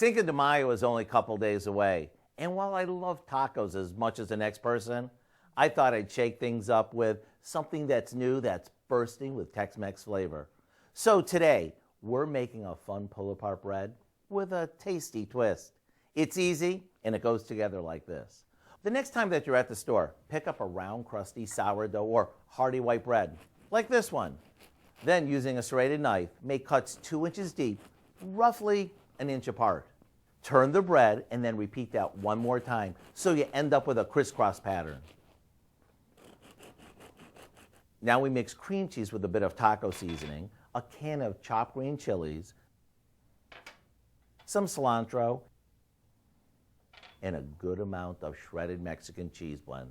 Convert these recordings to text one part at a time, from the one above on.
Cinco de Mayo is only a couple days away, and while I love tacos as much as the next person, I thought I'd shake things up with something that's new, that's bursting with Tex-Mex flavor. So today, we're making a fun pull-apart bread with a tasty twist. It's easy, and it goes together like this. The next time that you're at the store, pick up a round, crusty sourdough or hearty white bread, like this one. Then, using a serrated knife, make cuts 2 inches deep, roughly an inch apart. Turn the bread and then repeat that one more time so you end up with a crisscross pattern. Now we mix cream cheese with a bit of taco seasoning, a can of chopped green chilies, some cilantro, and a good amount of shredded Mexican cheese blend.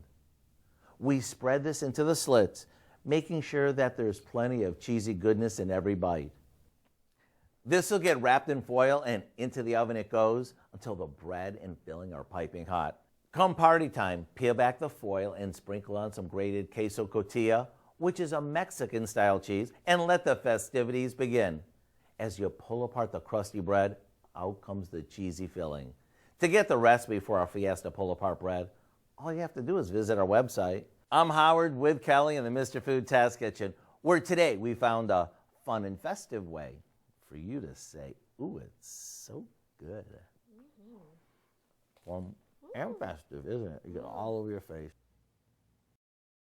We spread this into the slits, making sure that there's plenty of cheesy goodness in every bite. This will get wrapped in foil and into the oven it goes until the bread and filling are piping hot. Come party time, peel back the foil and sprinkle on some grated queso cotija, which is a Mexican-style cheese, and let the festivities begin. As you pull apart the crusty bread, out comes the cheesy filling. To get the recipe for our Fiesta Pull-Apart Bread, all you have to do is visit our website. I'm Howard with Kelly in the Mr. Food Test Kitchen, where today we found a fun and festive way for you to say, ooh, it's so good. Fun and festive, isn't it? You get it all over your face.